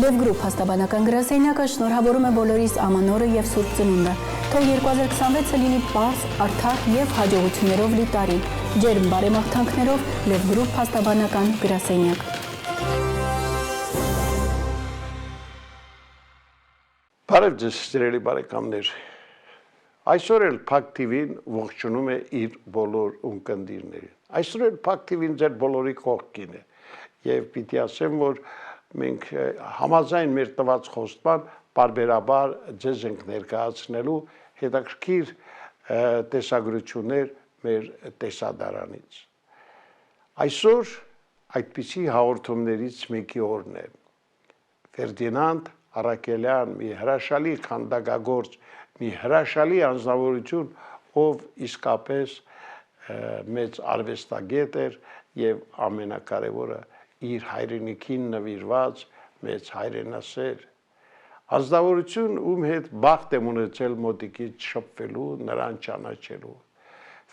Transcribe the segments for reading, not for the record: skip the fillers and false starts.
Լև գրուպ հաստաբանական գրասենյակը շնորհավորում է բոլորիս ամանորը և Սուրբ Ծնունդը, թող 2026-ը լինի պարզ, արդար և հաջողություններով լի տարի, ջերմ բարեմաղթանքներով Լև գրուպ հաստաբանական գրասենյակ։ Բարև ձեզ սիրելի բարեկամներ, այսօր էլ Փակ TV-ն ողջունում է իր բոլոր ունկնդիրներին, այսօր էլ Փակ TV-ն ձեր բոլորի կողքին է և պիտի ասեմ, որ մենք համաձայն մեր տված խոստման պարբերաբար ձեզ ենք ներկայացնելու հետաքրքիր տեսագրություններ մեր տեսադարանից։ Այսօր այդպիսի հաղորդումներից մեկի օրն է։ Ֆերդինանդ Արաքելյան, մի հրաշալի քանդակագործ, մի հրաշալի անձնավորություն, ով իսկապես մեծ արվեստագետ էր և ամենակարևորը իր հայրենիքին նվիրված մեծ հայրենասեր անձնավորություն, ում հետ բախտ եմ ունեցել մոտիկից շփվելու, նրան ճանաչելու։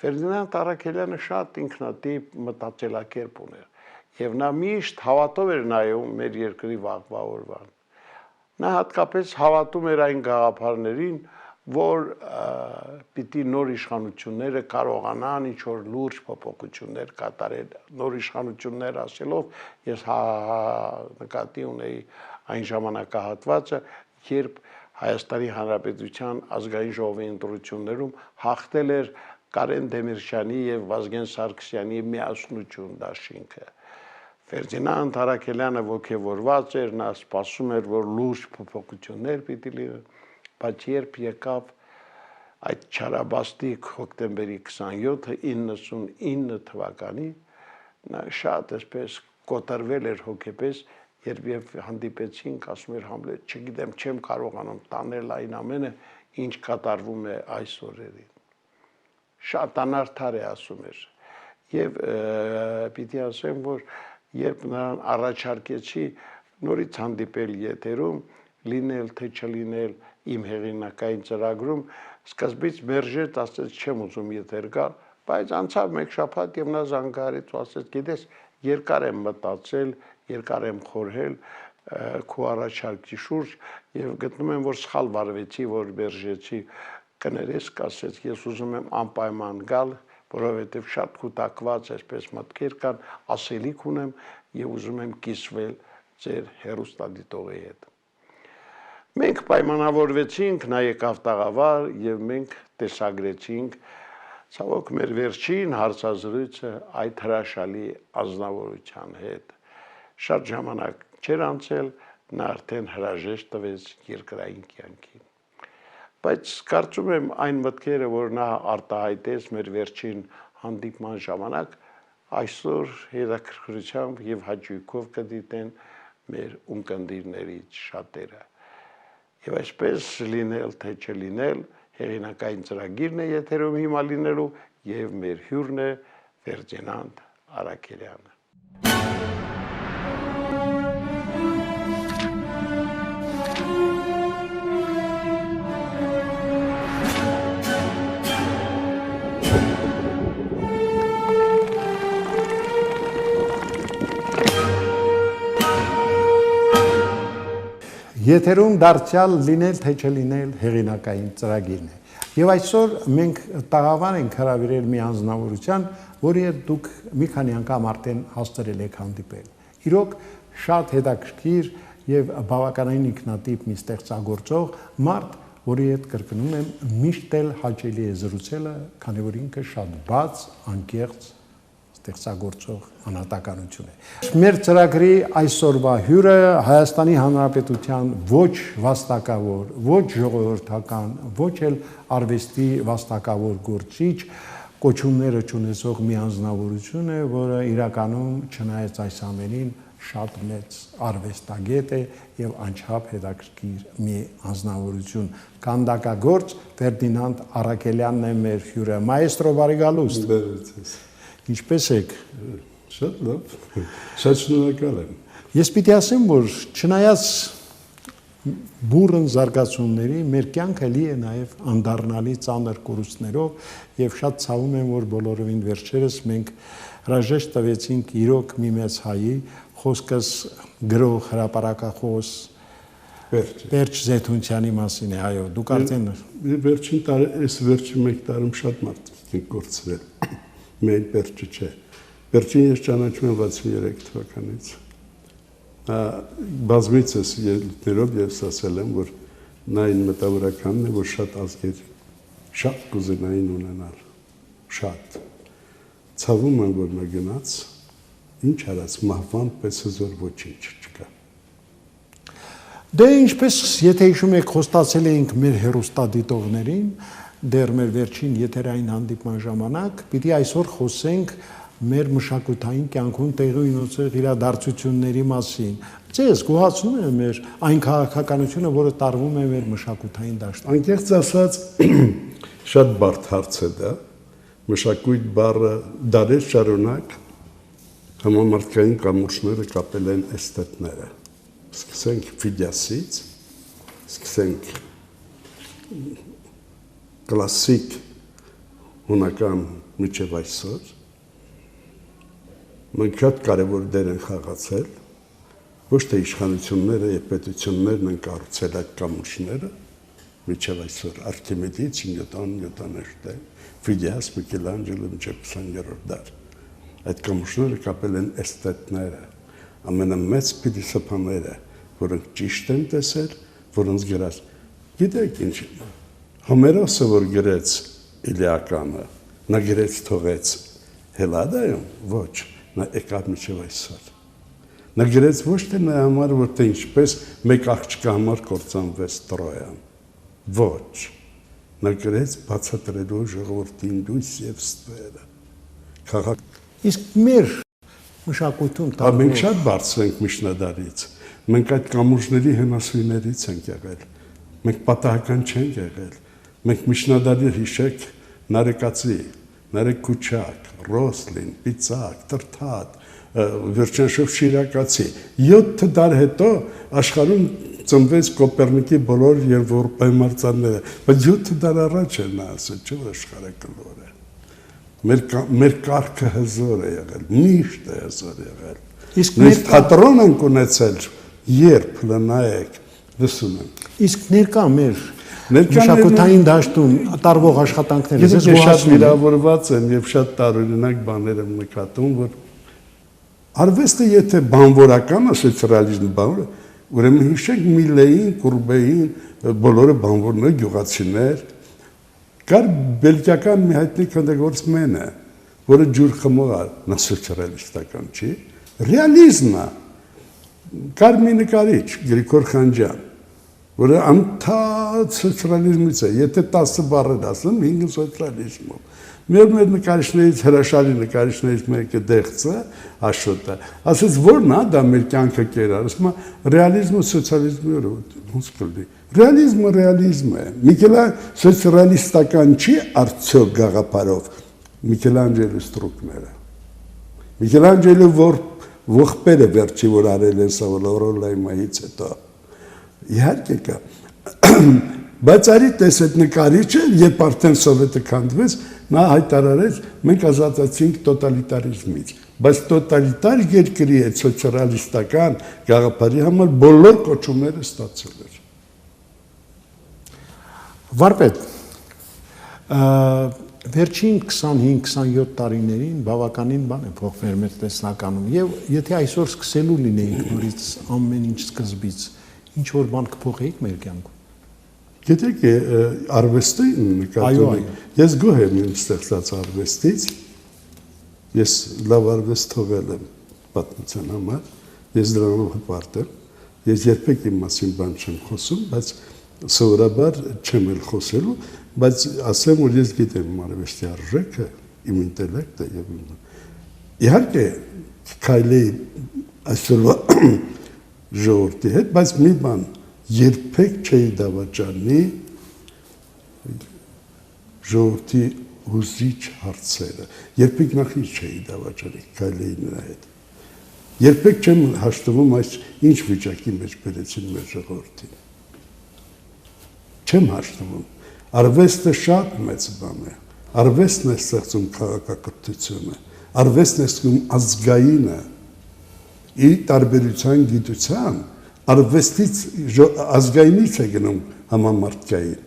Ֆերդինանդ Արաքելյանը շատ ինքնատիպ մտածելակերպ ուներ և նա միշտ հավատով էր նայում մեր երկրի վաղվա օրվան։ Նա հատկապես հավատում էր այն գաղափարներին, որ պիտի նոր իշխանությունները կարողանան ինչ-որ լուրջ փոփոխություններ կատարել, նոր իշխանություններ ասելով ես նկատի ունեի այն ժամանակահատվածը, երբ Հայաստանի Հանրապետության ազգային ժողովի ընտրություններում հաղթել էր Կարեն Դեմիրճյանի և Վազգեն Սարգսյանի միասնություն դաշինքը։ Ֆերդինանդ Արաքելյանը ոգևորված էր, նա սպասում էր, որ լուրջ փոփոխություններ պիտի լինեն, բայց երբ եկավ այդ չարաբաստիկ հոկտեմբերի 27-ը 99 թվականի, նա շատ այսպես կոտրվել էր հոգեպես, երբ հանդիպեցինք, ասում էր Համլետ, չգիտեմ, չեմ կարողանում տանել այն ամենը, ինչ կատարվում է այս օրերին։ Շատ անարդար է, ասում էր, և պիտի ասեմ, որ երբ նրան առաջարկեցի նորից հանդիպել եթերում, լինել թե չլինել իմ հեղինակային ծրագրում, սկզբից մերժեց, ասեց չեմ ուզում եթեր գալ, բայց անցավ մեկ շաբաթ և նա զանգահարեց ու ասեց, գիտես, երկար եմ մտածել, երկար եմ խորհել քո առաջարկի շուրջ և գտնում եմ, որ սխալ վարվեցի, որ մերժեցի, կներես, ասեց, ես ուզում եմ անպայման գալ, որովհետև շատ կուտակված այսպես մտքեր կան, ասելիք ունեմ և ուզում եմ կիսվել ձեր հեռուստադիտողի հետ։ Մենք պայմանավորվեցինք, նա եկավ տաղավար և մենք տեսագրեցինք, ցավոք մեր վերջին հարցազրույցը այդ հրաշալի անձնավորության հետ։ Շատ ժամանակ չէր անցել, նա արդեն հրաժեշտ տվեց երկրային կյանքին։ Բայց կարծում եմ այն մտքերը, որ նա արտահայտեց մեր վերջին հանդիպման ժամանակ, այսօր հետաքրքրությամբ և հաճույքով կդիտեն մեր ունկնդիրներից շատերը։ Եվ այսպես լինել թե չլինել, հեղինակային ծրագիրն է եթերում հիմա լինելու և մեր հյուրն է Ֆերդինանդ Արաքելյանը։ Եթերում դարձյալ լինել թե չլինել հեղինակային ծրագիրն է։ Եվ այսօր մենք տաղավար ենք հրավիրել մի անձնավորության, որի հետ դուք մի քանի անգամ արդեն հասցրել եք հանդիպել։ Իրոք շատ հետաքրքիր և բավականին ինքնատիպ մի ստեղծագործող մարդ, որի հետ կրկնում եմ միշտ էլ հաճելի է զրուցելը, քանի որ ինքը շատ բաց, անկեղծ ստեղծագործող անհատականություն է։ Մեր ծրագրի այսօրվա հյուրը Հայաստանի Հանրապետության ոչ վաստակավոր, ոչ ժողովրդական, ոչ էլ արվեստի վաստակավոր գործիչ, կոչումները չունեցող մի անձնավորություն է, որը իրականում չնայած այս ամենին շատ մեծ արվեստագետ է և անչափ հետաքրքիր մի անձնավորություն։ Քանդակագործ Ֆերդինանդ Արաքելյանն է մեր հյուրը։ Մայեստրո, բարի գալուստ։ Ինչպես եք։ Շատ լավ, շատ շնորհակալ եմ։ Ես պիտի ասեմ, որ չնայած բուռն զարգացումների, մեր կյանքը լի է նաև անդառնալի ծանր կորուստներով և շատ ցավում եմ, որ բոլորովին վերջերս մենք հրաժեշտ տվեցինք իրոք մի մեծ հայի, խոսքս գրող, հրապարակախոս, Պերճ Զեթունցյանի մասին է, այո, դու կարծեն Վերջին տարի, այս վերջին մեկ տարում շատ մարդ են կորցրել։ Միայն Պերճը չէ։ Պերճին ես ճանաչում եմ 63 թվականից։ Բազմիցս ելույթներով ես ասել եմ, որ նա այն մտավորականն է, որ շատ ազգեր շատ կուզենային ունենալ, շատ։ Ցավում եմ, որ նա գնաց, ինչ արած, մահվան պես հզոր ոչինչ չկա։ Դե ինչպես եթե հիշում եք խոստացել էինք մեր հեռուստադիտողներին դեռ մեր վերջին եթերային հանդիպման ժամանակ, պիտի այսօր խոսենք մեր մշակութային կյանքում տեղի ունեցող իրադարձությունների մասին։ Ձեզ գոհացնում է մեր այն քաղաքականությունը, որը տարվում է մեր մշակութային դաշտում։ Անկեղծ ասած, շատ բարդ հարց է դա։ Մշակույթ բառը դարեր շարունակ համամարտկային կամուրջները կապել են էսթետները։ Սկսենք Ֆիդյասից, սկսենք կլասիկ հունական մինչև այսօր։ Մենք շատ կարևոր դեր են խաղացել, ոչ թե իշխանությունները եւ պետություններն են կառուցել այդ կամուրջները, մինչև այսօր Արկեմեդից Նյուտոն, Ֆիդյաս, Միքելանջելո մինչև 20-րդ դար։ Այդ կամուրջները կապել են էսթետները, ամենամեծ փիլիսոփաները, որոնք ճիշտ են տեսել, որոնց գրած։ Գիտեք ինչ, Հոմերոսը, որ գրեց Իլիականը, նա գրեց թողեց Հելադայում, ոչ, նա եկավ մինչև այսօր։ Նա գրեց ոչ թե նա համար, որ թե ինչպես մեկ աղջկա համար կործանվեց Տրոյան, ոչ, նա գրեց բացատրելով ժողովրդին լույս և ստվերը, քաղաք։ Իսկ մեր մշակույթում տարբեր։ Մենք շատ բարձր ենք միջնադարից, մենք այդ կամուրջների հենասույներից ենք եղել, մենք պատահական չենք եղել, մենք միջնադարի հիշեք Նարեկացի, Նարեկ Քուչակ, Ռոսլին, Պիծակ, Տրթատ, Վերջնաշով Շիրակացի, 7 դար հետո աշխարհում ծնվեց Կոպեռնիկի բոլոր եւ որպեմարծանները, բայց 7 դար առաջ է նա ասել, չէ՞ որ աշխարհը կլոր է։ Մեր կարգը հզոր է եղել, միշտ է հզոր եղել։ Իսկ մեր թատրոն ենք ունեցել, երբ լնայեք, լսում ենք։ Իսկ ներկա մեր մշակութային դաշտում տարվող աշխատանքները ես շատ վիրավորված եմ եւ շատ տարօրինակ բաներ եմ նկատում, որ արվեստը եթե բանվորական է, սոցիալիզմի բանվոր, ուրեմն հիշեք Միլեին, Կուրբեին, բոլորը բանվորներ, գյուղացիներ, կար բելգիական մի հայտնի քանդակգործ է, որը ջուր խմող է, նա սոցիալիստական չի, ռեալիզմ է, կար մի նկարիչ, Գրիգոր Խանջյան, որը անդադ սոցիալիզմից է, եթե 10 բառեր ասեմ, 5 սոցիալիզմով։ Մեր նկարիչներից, հրաշալի նկարիչներից մեկը Դեղցը, Աշոտը, ասեց, որն է դա մեր կյանքը կերար, ասում է, ռեալիզմը սոցիալիզմի ոնց կլինի։ Ռեալիզմը ռեալիզմ է։ Սոցիալիստական չի արդյոք գաղափարով Միքելանջելո ստրուկները։ Միքելանջելո ողբերը վերջի որ արել են Սավոնարոլայի մահից հետո իհարկե կա, բայց արի տես այդ նկարիչը, երբ արդեն սովետը քանդվեց, նա հայտարարեց, մենք ազատացինք տոտալիտարիզմից, բայց տոտալիտար երկրի այդ սոցիալիստական գաղափարի համար բոլոր կոչումները ստացել էր։ Վարպետ, վերջին 25-27 տարիներին բավականին բան է փոխվել մեր տեսնականում եւ եթե այսօր սկսելու լինեինք նորից ամեն ինչ սկզբից, ինչ որ բան կփոխեիք մեր կյանքում։ Գիտեք, արվեստը նկատում եմ։ Ես գոհ եմ իմ ստեղծած արվեստից։ Ես լավ արվեստ թողել եմ պատմության համար, ես դրանով հպարտ եմ։ Ես երբեք իմ մասին բան չեմ խոսում, բայց սովորաբար չեմ էլ խոսելու, բայց ասեմ, որ ես գիտեմ արվեստի արժեքը, իմ ինտելեկտը եւ իհարկե քայլի այսօրվա ժողովրդի հետ, բայց մի բան երբեք չէի դավաճանի ժողովրդի հուզիչ հարցերը, երբեք նախի չէի դավաճանի քայլեի նրա հետ, երբեք չեմ հաշտվում այս ինչ վիճակի մեջ բերեցին մեր ժողովրդին, չեմ հաշտվում, արվեստը շատ մեծ բան է, արվեստն է ստեղծում քաղաքակրթությունը, արվեստն է ստեղծում ազգայինը, ի տարբերության գիտության, արվեստից ազգայինից է գնում համամարտկային։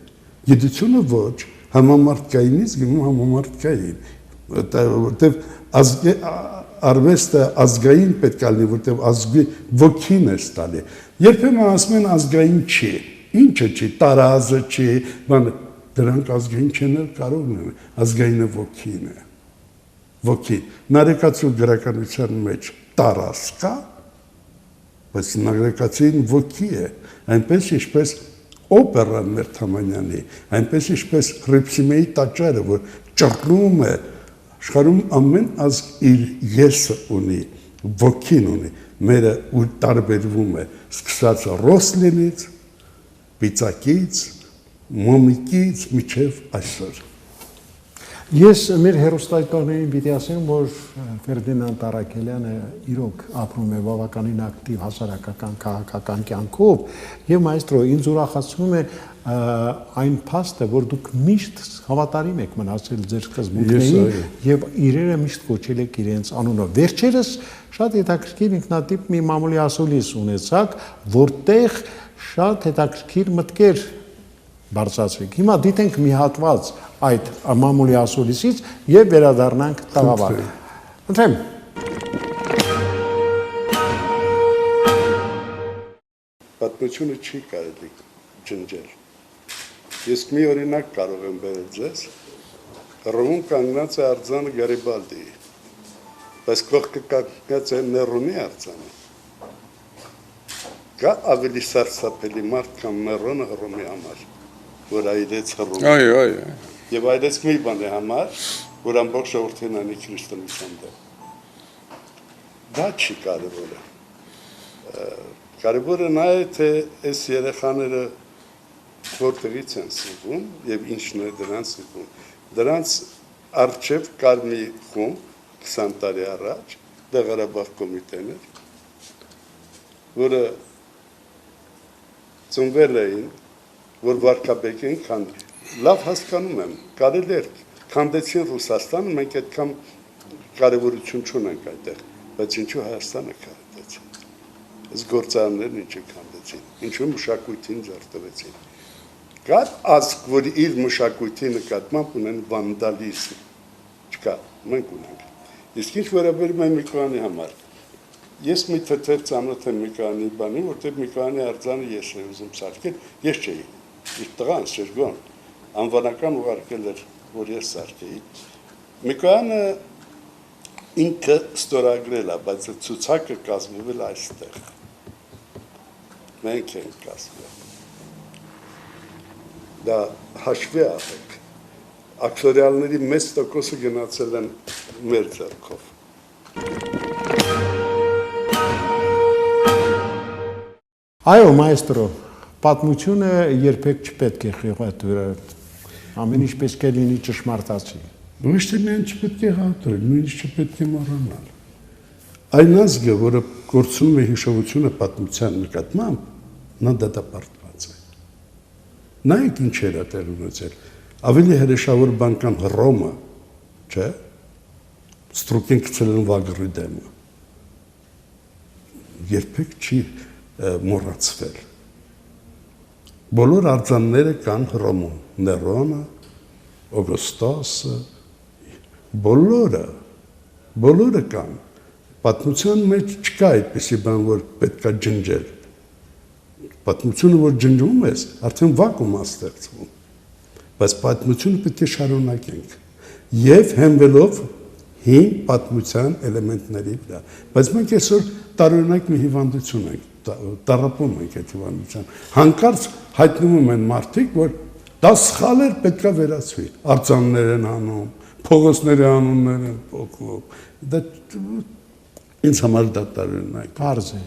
Գիտությունը ոչ, համամարտկայինից գնում համամարտկային։ Որտեվ արվեստը ազգային պետք է լինի, որտեվ ազգի ոգին է ստալի։ Երբեմն ասում են ազգային չի, ինչը չի, տարազը չի, դրանք ազգային չեն կարող լինել, ազգայինը ոգին է։ Ոգի։ Նարեկացու գրականության մեջ տարազ կա, բայց նարեկացին ոգի է, այնպես ինչպես օպերան մեր Թամանյանի, այնպես ինչպես Հռիփսիմեի տաճարը, որ ճռնում է, աշխարհում ամեն ազգ իր եսը ունի, ոգին ունի, մերը ու տարբերվում է, սկսած Ռոսլինից, Պիծակից, Մոմիկից միջև այսօր։ Ես մեր հերոստատորներին պիտի ասեմ, որ Ֆերդինանդ Արաքելյանը իրոք ապրում է բավականին ակտիվ հասարակական քաղաքական կյանքով եւ մայստրո ինձ ուրախացնում է այն փաստը, որ դուք միշտ հավատարիմ եք մնացել ձեր սկզբունքներին եւ իրերը միշտ կոչել եք իրենց անունով։ Վերջերս շատ հետաքրքիր ինքնատիպ մի մամուլի ասուլիս ունեցաք, որտեղ շատ հետաքրքիր մտքեր բարձրացրիք։ Հիմա դիտենք մի հատված այդ մամուլի ասուլիսից եւ վերադառնանք տաղավար։ Ընտրեմ։ Պատմությունը չի կարելի ջնջել։ Ես մի օրինակ կարող եմ բերել ձեզ։ Հռոմում կանգնած է արձանը Գարիբալդիի, բայց կողքը կանգնած է Ներոնի արձանը։ Կա ավելի սարսափելի մարդ քան Ներոնը Հռոմի համար, որ այլեց Հռոմը։ Այո։ Եվ այլեց մի բան է համար, որ ամբողջ ժողովրդին անի քրիստոնեության դեմ։ Դա չի կարևորը։ Կարևորը նա է, թե այս երեխաները որտեղից են սնվում եւ ինչն է դրանց սնվում։ Դրանց առջև կար մի խումբ 20 տարի առաջ Ղարաբաղ կոմիտեն էր, որը ծնվել էին, որ վարկաբեկեն քանդի։ Լավ հասկանում եմ, կարելի էր քանդեցին Ռուսաստանը, մենք այդքան կարևորություն չունենք այդտեղ, բայց ինչու Հայաստանը քանդեցին։ Այս գործարաններն ինչի քանդեցին, ինչու մշակույթին ջարդվեցին։ Կար ազգ, որ իր մշակույթի նկատմամբ ունեն վանդալիզմ։ Չկա, մենք ունենք։ Իսկ ինչ վերաբերում է Միկոյանի համար։ Ես մի թեթև ծանոթ եմ Միկոյանի բանին, որտեղ Միկոյանի արձանը ես եմ ուզում սարքել, ես չէի։ Իր տղան Սերգոն անվանական ուղարկել էր, որ ես սարքեի։ Միկոյանը ինքը ստորագրել է, բայց ցուցակը կազմվել այստեղ։ Մենք ենք կազմել։ Դա հաշվի առեք։ Ակտորիալների մեծ տոկոսը գնացել են մեր ձեռքով։ Այո, մայստրո, պատմությունը երբեք չպետք է խեղաթյուրել։ Ամեն ինչ պետք է լինի ճշմարտացի։ Ոչ թե միայն չպետք է խաթարել, նույնիսկ չպետք է մոռանալ։ Այն ազգը, որը կորցնում է հիշողությունը պատմության նկատմամբ, նա դատապարտված է։ Նայեք ինչ էր այդտեղ ունեցել։ Ավելի հրեշավոր բան կան Հռոմը, չէ՞։ Ստրուկին գցել են վագրի դեմը։ Երբեք չի մոռացվել։ Բոլոր արձանները կան Հռոմում, Ներոնը, Օգոստոսը, բոլորը կան։ Պատմության մեջ չկա այդպիսի բան, որ պետք է ջնջել։ Պատմությունը, որ ջնջում ես, արդեն վակուում է ստեղծվում։ Բայց պատմությունը պետք է շարունակենք եւ հենվելով հին պատմության էլեմենտների վրա։ Բայց մենք այսօր տարօրինակ մի հիվանդություն ենք, տարապում ենք այդ հիվանդության։ Հանկարծ հայտնվում են մարդիկ, որ դա սխալ էր, պետք է վերացվի։ Արձաններ են անում, փողոցների անուններ են փոխում։ Դա ինձ համար դա տարօրինակ։ Պարզ է։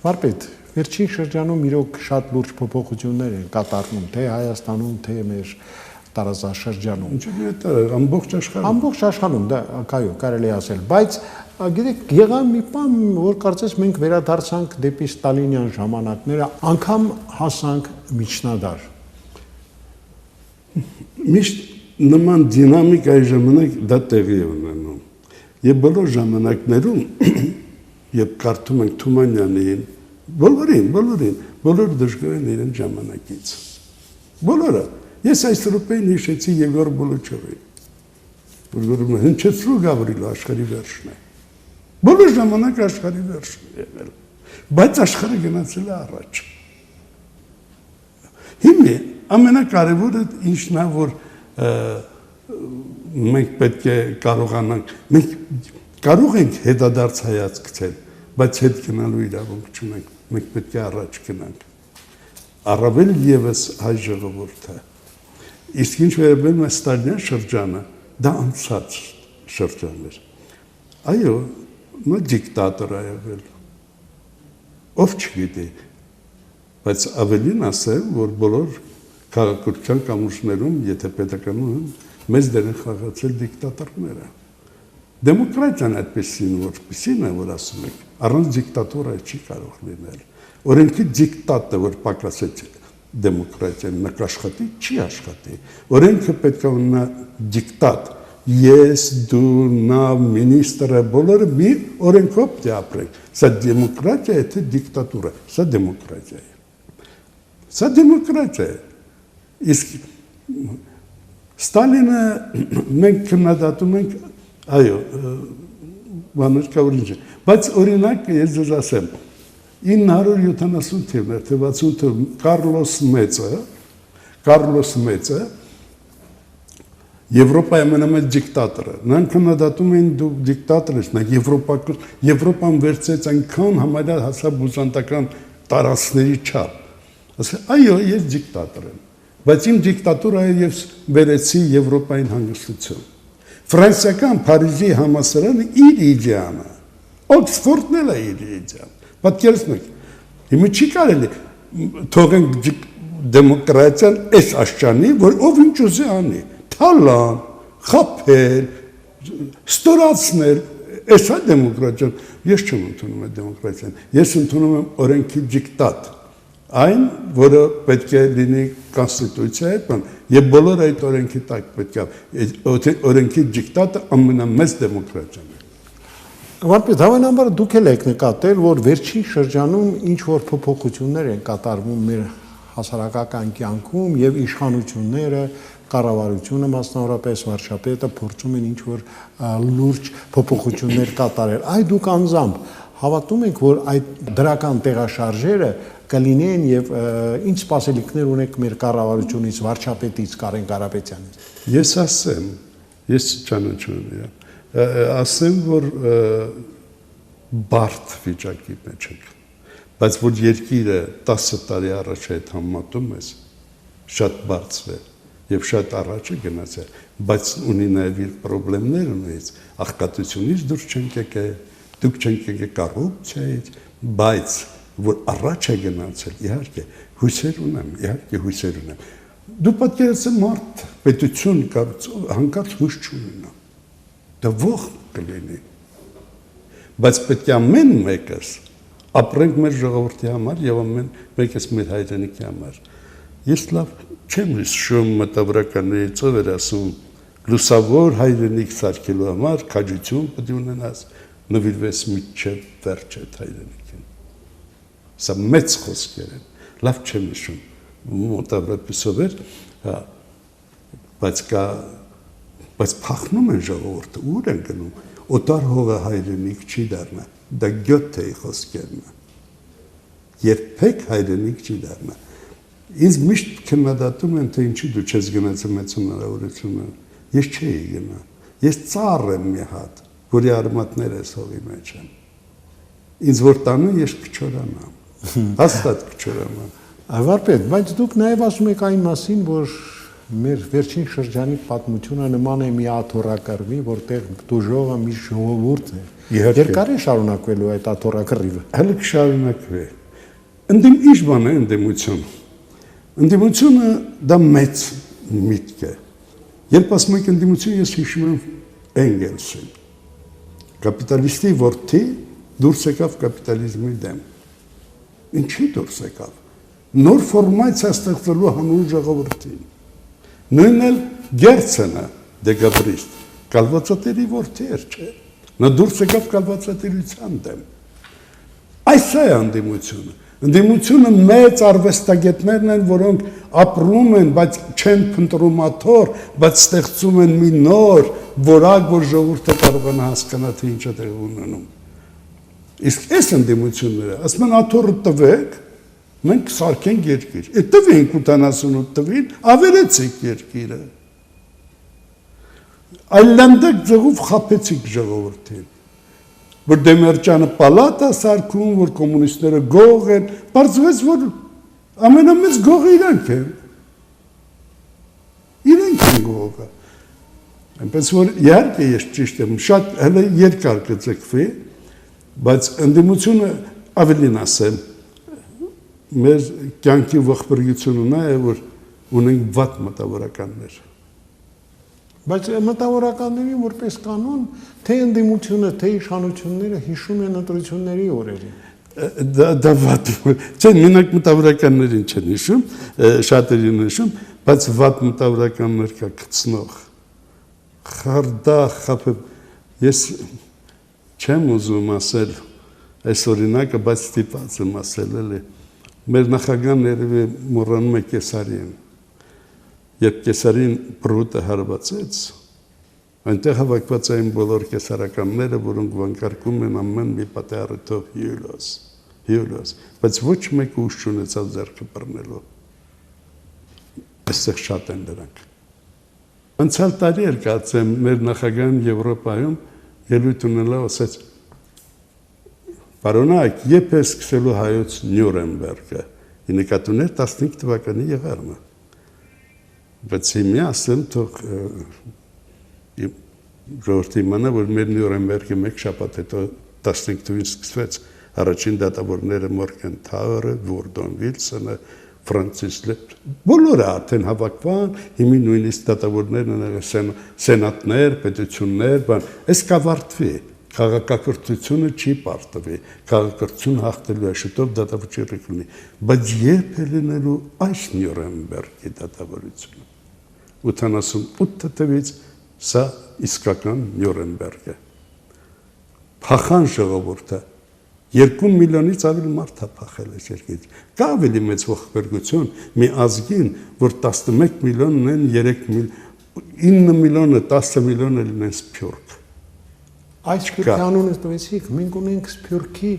Վարպետ, վերջին շրջանում իրոք շատ լուրջ փոփոխություններ են կատարվում, թե Հայաստանում, թե մեր տարածաշրջանում։ Ինչու՞ դա ամբողջ աշխարհում։ Ամբողջ աշխարհում, դա կայո, կարելի ասել, բայց գիտեք, եղավ մի բան, որ կարծես մենք վերադարձանք դեպի ստալինյան ժամանակները, անգամ հասանք միջնադար։ Միշտ նման դինամիկայի ժամանակ դա տեղի է ունենում։ Եվ բոլոր ժամանակներում, երբ կարդում ենք Թումանյանին, Բոլորին, բոլոր դժգոհ են իրեն ժամանակից։ Բոլորը։ Ես այս րոպեին հիշեցի Եգոր Բոլոչովին, որ հնչեցրու Գավրիլը աշխարհի վերջն է։ Բոլոր ժամանակ աշխարհի վերջն է եղել, բայց աշխարհը գնացել է առաջ։ Հիմա ամենակարևորը ինչն է, որ մենք պետք է կարողանանք, մենք կարող ենք հետադարձ հայացք գցել, բայց հետ գնալու իրավունք չունենք, մենք պետք է առաջ գնանք։ Առավել ևս հայ ժողովուրդը։ Իսկ ինչ վերաբերում է Ստալինյան շրջանը, դա անցած շրջան էր։ Այո, նա դիկտատոր է եղել։ Ով չգիտի, բայց ավելին ասեմ, որ բոլոր քաղաքական կամուրջներում, եթե պետականում, մեծ դեր են խաղացել դիկտատորները։ Դեմոկրատիան այդպեսին, որպեսին է, որ ասում եք, առանց դիկտատորը չի կարող լինել։ Օրենքի դիկտատը, որ պակասեց դեմոկրատիան, նա կաշխատի, չի աշխատի։ Օրենքը պետք է ունենա դիկտատ։ Ես, դու, նա, մինիստրը, բոլորը մի օրենքով պետք է ապրենք։ Սա դեմոկրատիա է, թե դիկտատուրա։ Սա դեմոկրատիա է։ Սա դեմոկրատիա է։ Իսկ Ստալինը մենք քննադատում ենք, այո, բաներ կա որ ինչ է, բայց օրինակ ես ձեզ ասեմ, 970 թիվներ, թե 60 թիվ Կարլոս Մեծը Եվրոպայի ամենամեծ դիկտատորը, նրանք քննադատում էին դու դիկտատոր ես, նա Եվրոպան վերցրեց այնքան համարյա հասավ բուզանդական տարածքների չափ։ Ասել, այո, ես դիկտատոր եմ, բայց իմ դիկտատուրայը ես վերեցի Եվրոպային հանգստություն։ Ֆրանսիական Փարիզի համալսարանը իր իդեալը, Օքսֆորդն էլ է իր իդեալ։ Պատկերացնեք, հիմա չի կարելի թողենք դեմոկրատիան այս աշճանի, որ ով ինչ ուզի անի, թալան, խաբել, ստորացնել, այս է դեմոկրատիան։ Ես չեմ ընդունում այդ դեմոկրատիան, ես ընդունում եմ օրենքի դիկտատ, այն, որը պետք է լինի կոնստիտուցիայի հետ, եւ բոլոր այդ օրենքի տակ պետք է օրենքի դիկտատը ամենամեծ դեմոկրատիան է։ Վարպետ, հավանաբար դուք էլ եք նկատել, որ վերջին շրջանում ինչ որ փոփոխություններ են կատարվում մեր հասարակական կյանքում եւ իշխանությունները, կառավարությունը, մասնավորապես վարչապետը փորձում են ինչ որ լուրջ փոփոխություններ կատարել։ Այ դուք անձամբ հավատում եք, որ այդ դրական տեղաշարժերը կլինեն եւ ինչ սպասելիքներ ունեք մեր կառավարությունից, վարչապետից, Կարեն Կարապետյանից։ Ես ասեմ, ես ճանաչում եմ ասեմ, որ բարդ վիճակի մեջ եք, բայց որ երկիրը 10 տարի առաջ այդ համատում ես, շատ բարձր է եւ շատ առաջ է գնացել, բայց ունի նաեւ իր խնդիրներ ունից, աղքատությունից դուրս չենք եկել, դուք չենք եկել կոռուպցիայից, բայց որ առաջ է գնացել, իհարկե հույսեր ունեմ, Դու պատկերացրու մարդ պետություն հանկարծ հույս չունենա։ Դա ողջ կլինի։ Բայց պետք է ամեն մեկս ապրենք մեր ժողովրդի համար եւ ամեն մեկս մեր հայրենիքի համար։ Ես լավ չեմ հիշում մտավորականների ծովեր ասում լուսավոր հայրենիք սարքելու համար քաջություն պետք է ունենաս նվիրվես միջև վերջ այդ հայրենիքին։ Սա մեծ խոսքեր են։ Լավ չեմ հիշում մոտավորապես էր, բայց փախնում են ժողովուրդը, ուր են գնում, օտար հողը հայրենիք չի դառնա, դա գյոթեի խոսքերն է, երբեք հայրենիք չի դառնա, ինձ միշտ քննադատում են, թե ինչի դու չես գնացել մեծ հնարավորությունը, ես չէի գնա, ես ծառ եմ մի հատ, որի արմատներ ես հողի մեջ եմ, ինձ որ տանեն ես կչորանամ, հաստատ կչորանամ։ Վարպետ, բայց դուք նաև ասում եք այն մասին, որ մեր վերջին շրջանի պատմությունը նման է մի աթոռակռվի, որտեղ դուժողը մի ժողովուրդ է։ Երկար է շարունակվելու այդ աթոռակռիվը։ Հələ կշարունակվի։ Ինչ բան է ընդդիմություն։ Ընդդիմությունը դա մեծ միտք է։ Երբ ասում եք ընդդիմություն, ես հիշում եմ Էնգելսին։ Կապիտալիստի որդի դուրս եկավ կապիտալիզմի դեմ։ Ինչի դուրս եկավ։ Նոր ֆորմացիա ստեղծելու հանուն ժողովրդին։ Նույնն էլ Գերցենը դեկաբրիստ, կալվածատերի որդի էր, չէ։ Նա դուրս եկավ կալվածատիրության դեմ։ Այս է ընդդիմությունը։ Ընդդիմությունը մեծ արվեստագետներն են, որոնք ապրում են, բայց չեն փնտրում աթոռ, բայց ստեղծում են մի նոր որակ, որ ժողովուրդը կարողանա հասկանալ, թե ինչ է տեղի ունենում։ Իսկ այս ընդդիմությունները, ասում են աթոռը տվեք, մենք սարքենք երկիր։ Այդ տվենք 88 տվին, ավերեցիք երկիրը։ Այլանդակ ձողով խափեցիք ժողովրդին։ Որ Դեմիրճյանը պալատա սարքում, որ կոմունիստները գող են, բարձվեց, որ ամենամեծ գողը իրանք են։ Իրանք են գողը։ Այնպես որ իհարկե ես ճիշտ եմ, շատ հələ երկար կձգվի, բայց ընդդիմությունը ավելին ասեմ, մեր կյանքի ողբերգությունը նա է, որ ունենք վատ մտավորականներ։ Բայց մտավորականներին որպես կանոն, թե ընդդիմությունը, թե իշխանությունները հիշում են ընտրությունների օրերին։ Դա վատ, չէ, մենակ մտավորականներին չեն հիշում, շատերին հիշում, բայց վատ մտավորականներ կա գցնող։ Խարդա, խափը, ես չեմ ուզում ասել այս օրինակը, բայց ստիպված եմ ասել, էլի։ Մեր նախագահն երևի մոռանում է Կեսարիին։ Երբ Կեսարին պրուտը հարվածեց, այնտեղ հավաքված էին բոլոր կեսարականները, որոնք վանկարկում են ամեն մի պատահարով հյուլոս, բայց ոչ մեկ ուժ չունեցավ ձեռքը բռնելու։ Այստեղ շատ են դրանք։ Անցյալ տարի էր կարծեմ մեր նախագահն Եվրոպայում ելույթ ունենալով ասաց. «Պարոնայք, երբ է սկսելու հայոց Նյուրնբերգը»։ Նկատի ուներ 15 թվականի եղարմը։ Բայց հիմա ասեմ, թող ժողովրդի իմանա, որ մեր Նյուրնբերգը մեկ շաբաթ հետո 15 թվականին սկսվեց առաջին դատավորները Մորգենթաուրը, Վորդոն Վիլսոնը, Ֆրանցիս Լեփ, բոլորը արդեն հավաքվան, հիմա նույնիսկ դատավորներն են սենատներ, պետություններ, բան, այս կավարտվի, քաղաքակրթությունը չի պարտվի, քաղաքակրթություն հաղթելու է շուտով դատավորություն կլինի, բայց երբ է լինելու այս Նյուրնբերգի դատավորությունը։ 88 թվականից սա իսկական Նյուրնբերգ է։ Փախան ժողովուրդը 2 միլիոնից ավելի մարդ է փախել այս երկրից։ Կա ավելի մեծ ողբերգություն մի ազգին, որ 11 միլիոն ունեն, 9 միլիոնը, 10 միլիոնը լինեն սփյուռք։ Այս սփյուռքի անունը տվեցիք, մենք ունենք սփյուռքի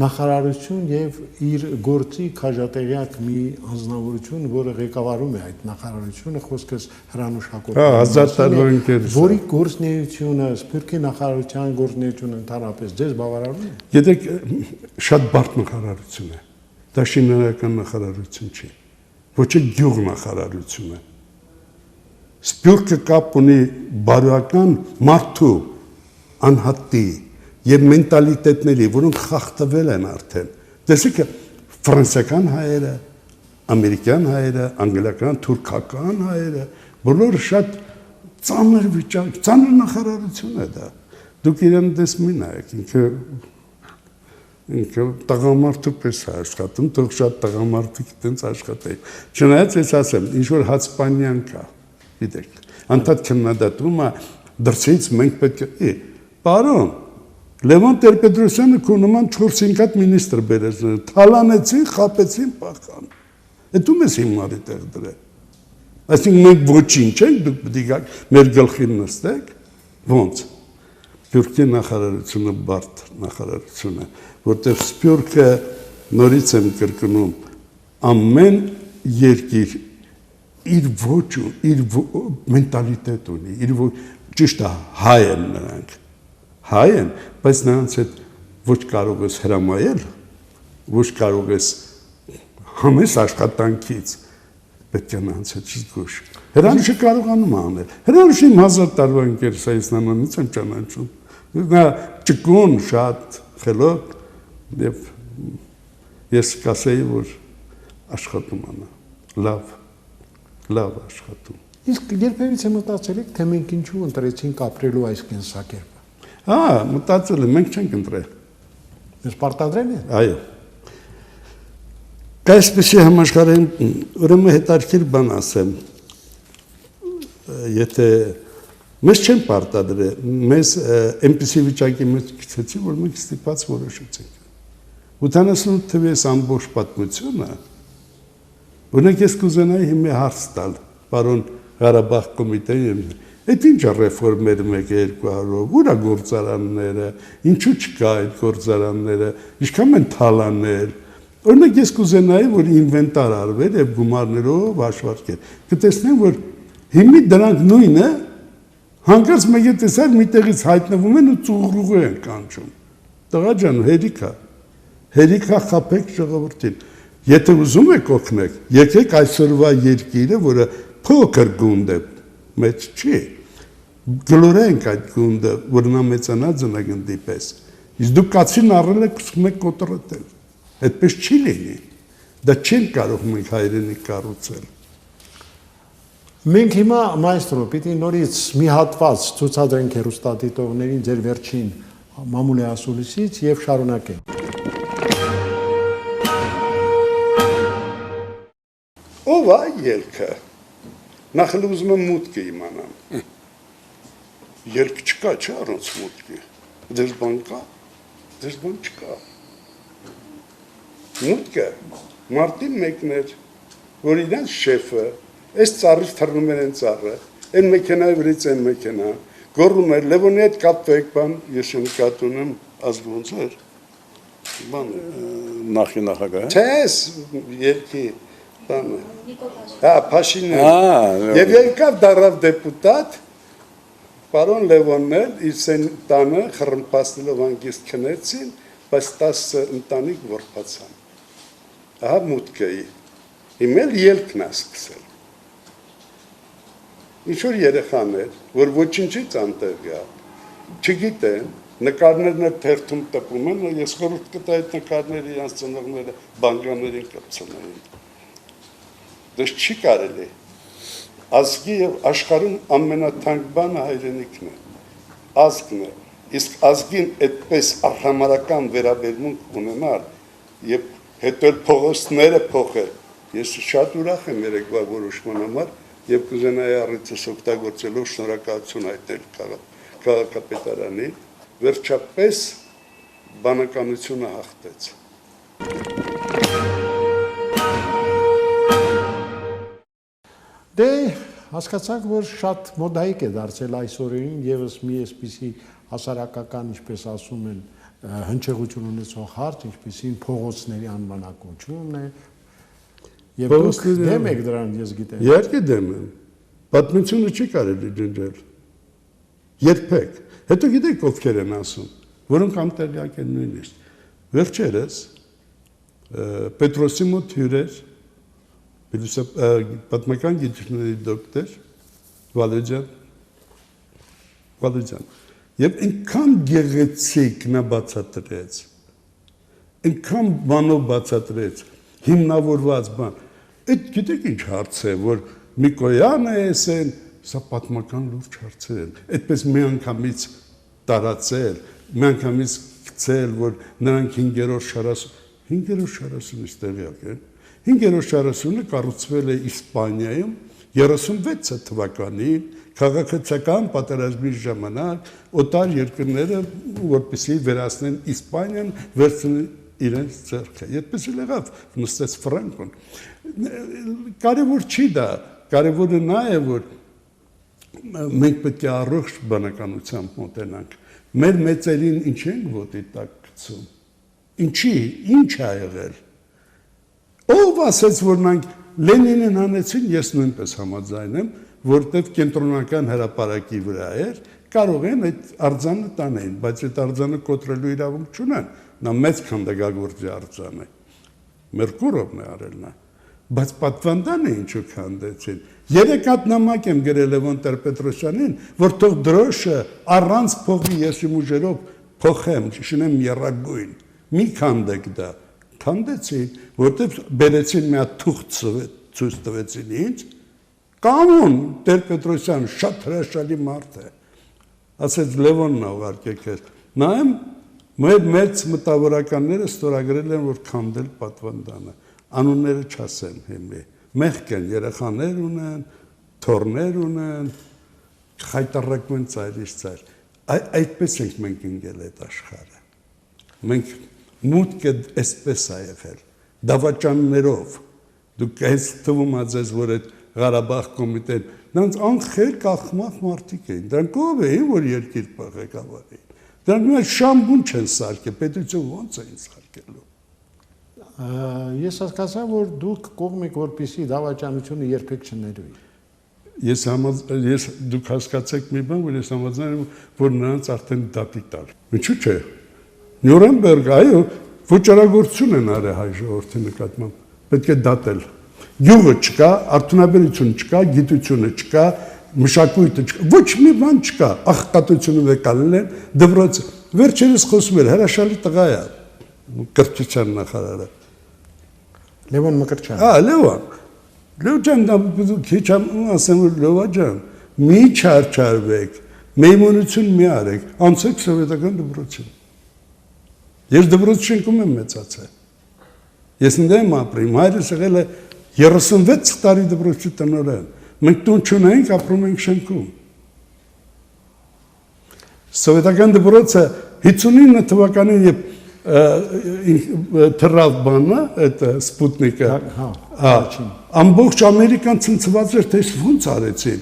նախարարություն եւ իր գործի քաջատեղյակ մի անձնավորություն, որը ղեկավարում է այդ նախարարությունը, խոսքս Հրանուշ Հակոբյանը, որի գործունեությունը, սփյուռքի նախարարության գործունեությունը ընդհանրապես ձեզ բավարարում է։ Գիտեք, շատ բարդ նախարարություն է։ Դա շինարարական նախարարություն չի։ Ոչ է գյուղ նախարարություն է։ Սփյուռքը կապ ունի բարոյական մարդու անհատի եւ մենտալիտետների, որոնք խախտվել են արդեն։ Տեսեք, ֆրանսիական հայերը, ամերիկյան հայերը, անգլիական, թուրքական հայերը, բոլորը շատ ծանր վիճակ, ծանր նախարարություն է դա։ Դուք իրեն տեսնում եք, ինքը տղամարդու պես է աշխատում, թող շատ տղամարդիկ տենց աշխատեն։ Չնայած ես ասեմ, ինչ որ հացպանյան կա, գիտեք, անդադ քննադատում է, դրսից մենք պետք է, պարոն, Լևոն Տեր-Պետրոսյանը քո նման 4-5 հատ մինիստրը բերեց, թալանեցին, խապեցին, փախան։ Այդ ում ես հիմարի տեղ դրել։ Այսինքն մենք ոչինչ ենք, դուք պետք է մեր գլխին նստեք, ոնց։ Սփյուռքի նախարարությունը բարդ նախարարություն է, որտեղ Սփյուռքը նորից եմ կրկնում, ամեն երկիր իր ոճ, իր մենտալիտետ ունի, իր ճիշտ է, հայ են նրանք։ Հայ են, բայց նրանց հետ ոչ կարող ես հրամայել, ոչ կարող ես համես աշխատանքից, պետք է նրանց հետ զգուշ։ Հրանուշը կարողանում է անել։ Հրանուշը իմ 1000 տարվա ընկեր Սայսնամանից եմ ճանաչում։ Նա ճկուն, շատ խելոք, եւ ես կասեի, որ աշխատում անա, լավ աշխատում։ Իսկ երբևիցե մտածել եք, թե մենք ինչու ընտրեցինք ապրելու այս կենսակերպը։ Մտածել եմ, մենք չենք ընտրել։ Ես պարտադրել եմ։ Այո։ Այսպեսի համաշխարհային ուրեմն հետաքրքիր բան ասեմ։ Եթե մեզ չեն պարտադրել, մեզ այնպեսի վիճակի մեջ գցեցին, որ մենք ստիպված որոշեցինք։ 88 թվի այս ամբողջ պատմությունը, օրինակ ես կուզենայի հիմա հարց տալ, պարոն Ղարաբաղ կոմիտեի, այդ ինչ է ռեֆորմեր 1-200, ուր է գործարանները, ինչու չկա այդ գործարանները, ինչքան են թալանել, օրինակ ես կուզենայի, որ ինվենտար արվեր և գումարներով հաշվարկեր, կտեսնեմ, որ հիմի դրանք նույնը, հանկարծ մեկ է տեսար մի տեղից հայտնվում են ու ծուղրուղու են կանչում, տղա ջան, հերիքա խապեք ժողովրդին, եթե ուզում եք օգնեք, եկեք այսօրվա երկիրը, որը փոքր գունդ է, մեծ չի, գլորենք այդ գունդը, որ նա մեծանա ձնագնդի պես, իսկ դուք կացին առել եք ուզում եք կոտրոտել, այդպես չի լինի, դա չեն կարող մենք հայրենիք կառուցել։ Մենք հիմա մայստրո պիտի նորից մի հատված ցուցադրենք հեռուստադիտողներին ձեր վերջին մամուլի ասուլիսից եւ շարունակենք։ Ով է ելքը։ Նախ ուզում եմ մուտքը իմանամ։ Ելք չկա, չէ՞ առանց մուտքի։ Դες բան կա։ Դες բան չկա։ Մուտքը մարտին մեկն էր, որ իրենց շեֆը այս ծառից թռնում են ծառը, այն մեքենայի վրից այն մեքենա, գոռում էր Լևոնի հետ կապվեք, բան, ես նկատի ունեմ, ազգ ոնց էր, բան, Նախագահ։ Չես, երկի, բան, հա, Փաշինյան, և եկավ դառավ դեպուտատ, պարոն Լևոնն էլ իր սեն տանը խռմփացնելով հանգիստ քնեցին, բայց 10 ընտանիք որբացան, ահա մուտքեի, հիմա էլ ելքն է սկսել։ Ինչ-որ երեխաներ, որ ոչինչից անտեղ գա, չգիտեն, նկարներն էլ թերթում տպում են, ես խորհուրդ կտա այդ նկարները իրանց ծնողները բանկաներին կպցնեին։ Դες չի կարելի, ազգի և աշխարհում ամենաթանկ բանը հայրենիքն է, ազգն է, իսկ ազգին այդպես արհամարական վերաբերմունք ունենալ և հետո փողոցները փոխել, ես շատ ուրախ եմ երեկվա որոշման համար և կուզենայի առիթս օգտագործելով շնորհակալություն հայտնել քաղաքապետարանին, վերջապես բանականությունը հաղթեց։ Դե հասկացանք, որ շատ մոդայիկ է դարձել այս օրերին եւս մի այսպիսի հասարակական, ինչպես ասում են, հնչեղություն ունեցող հարց, ինչպեսին փողոցների անվանակոչումն է, եւ դուք դեմ եք դրան, ես գիտեմ։ Իհարկե դեմ եմ։ Պատմությունը չի կարելի ջնջել։ Երբեք։ Հետո գիտեք ովքեր են ասում, որոնք անտեղյակ են նույնիսկ։ Վերջերս Պետրոսի մոտ հյուրեր պատմական գիտությունների դոկտոր Վալեջան եւ այնքան գեղեցիկ նա բացատրեց, այնքան բանով բացատրեց, հիմնավորված բան, այդ գիտեք ինչ հարց է, որ Միկոյանը էսեն, սա պատմական լուրջ հարցեր են, այդպես մի անգամից տարածել, մի անգամից գցել, որ նրանք 5-րդ 40-ից տեղյակ են, 5-րդ 40-ը կառուցվել է Իսպանիայում 36 թվականին, քաղաքացիական պատերազմի ժամանակ, օտար երկրները, որպեսզի վերացնեն Իսպանիան, վերցնեն իրենց ձեռքը։ Այդպես էլ եղավ, նստեց Ֆրանկոն։ Կարևոր չի դա, կարևորը նա է, որ մենք պետք է առողջ բանականությամբ մոտենանք։ Մեր մեծերին ինչ ենք ոտի տակ գցում։ Ինչի, ինչ է եղել։ Ով ասեց, որ նրանք Լենինին հանեցին, ես նույնպես համաձայն եմ, որտեղ կենտրոնական հրապարակի վրա էր, կարող են այդ արձանը տանեն, բայց այդ արձանը կոտրելու իրավունք չունեն, նա մեծ քանդակագործի արձան է, Մերկուրովն է արել նա, բայց պատվանդանը ինչու քանդեցին, 3 հատ նամակ եմ գրել Լևոն Տեր-Պետրոսյանին, որ թող դրոշը առանց փողի եսիմ ուժերով փոխեմ, շինեմ եռագույն, մի քանդեք դա, քանդեցին, որտեղ բերեցին մի հատ թուղթ ցույց տվեցին ինձ, կանոն Տեր-Պետրոսյան շատ հրաշալի մարդ է, ասեց Լևոնն ուղարկեք ես, նայեմ մեր մեծ մտավորականները ստորագրել են, որ քանդել պատվանդանը, անունները չասեմ հիմի, մեղք են, երեխաներ ունեն, թոռներ ունեն, խայտարակում են ծայրից ծայր, այդպես ենք մենք ընկել այդ աշխարհը, մենք մուտքը այսպես է եղել, դավաճաններով, դուք այս թվում ածես, որ այդ Ղարաբաղ կոմիտեն, նրանց անխել կախմախ մարդիկ էին, դրանք ով էին, որ երկիր ղեկավար էին, դրանք մեր շամբուն չեն սարքել, պետություն ոնց էին սարքելու։ Ես հասկացա, որ դուք կողմ եք, որպեսզի դավաճանությունը երբեք չներվի։ Ես դուք հասկացեք մի բան, որ ես համաձայն եմ, որ նրանց արդեն դատի տալ։ Ինչու՞ չէ։ Նյուրնբերգ, այո, ոչարագործություն են արել հայ ժողովրդի նկատմամբ, պետք է դատել։ Գյուղը չկա, արդյունաբերություն չկա, գիտությունը չկա, մշակույթը չկա, ոչ մի բան չկա, աղքատությունը վեկալել են, դպրոցը։ Վերջերս խոսում էր, հրաշալի տղա է, կրթության նախարարը։ Լևոն Մկրտչյան։ Լևոն ջան, քիչ ասեմ, որ Լևա ջան, մի չարչարվեք, մեյմունություն մի արեք, անցեք սովետական դպրոցին։ Ես դպրոց շենքում եմ մեծացել։ Ես ընդեմ ապրիմ, հայրս եղել է 36 տարի դպրոցի տնօրեն։ Մենք տուն չունենք, ապրում ենք շենքում։ Սովետական դպրոցը 59 թվականին երբ թռավ բանը, այդ սպուտնիկը, ամբողջ Ամերիկան ցնցված էր, թե ոնց արեցին։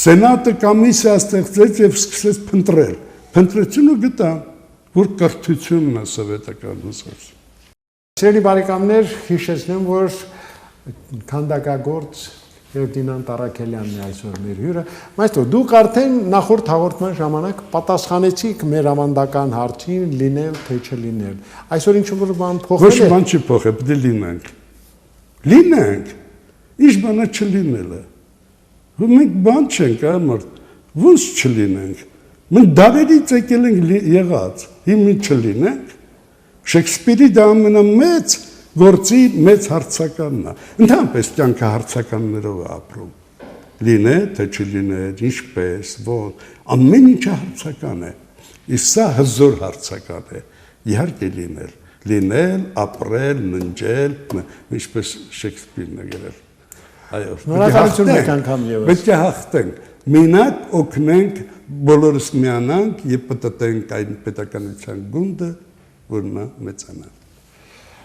Սենատը կոմիսիա ստեղծեց եւ սկսեց փնտրել։ Փնտրեցին ու գտան, որ կրթությունն է սովետական ուսուցիչ։ Սիրելի բարեկամներ, հիշեցնեմ, որ քանդակագործ Ֆերդինանդ Առաքելյանն է այսօր մեր հյուրը։ Մայստո, դուք արդեն նախորդ հաղորդման ժամանակ պատասխանեցիք մեր ավանդական հարցին լինել թե չլինել։ Այսօր ինչ-որ բան փոխել է։ Ոչ բան չի փոխել, պետք է լինենք։ Լինենք։ Ինչ բանը չլինելը։ Մենք բան չենք, մարդ, ոնց չլինենք։ Մենք դարերից եկել ենք եղած, հիմա չլինենք։ Շեքսպիրի դա ամենամեծ գործի մեծ հարցականն է։ Ընդհանրապես կյանքը հարցականներով է ապրում։ Լինե, թե չլինե, ինչպես, ոնց, ամեն ինչը հարցական է։ Իսկ սա հզոր հարցական է։ Իհարկե լինել, ապրել, ննջել, ինչպես Շեքսպիրն է գրել։ Այո, շնորհակալություն մեկ անգամ ևս։ Պետք է հաղթենք։ Մենակ օգնենք, բոլորս միանանք եւ պտտենք այն պետականության գունդը, որ նա մեծանա։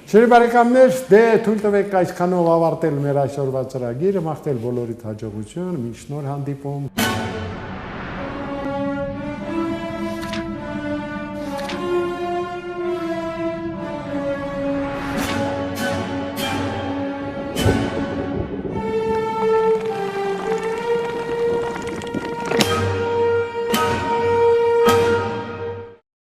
Շիրի բարեկամներ, դե թույլ տվեք այսքանով ավարտել մեր այսօրվա ծրագիրը, մաղթել բոլորիդ հաջողություն, մինչ նոր հանդիպում։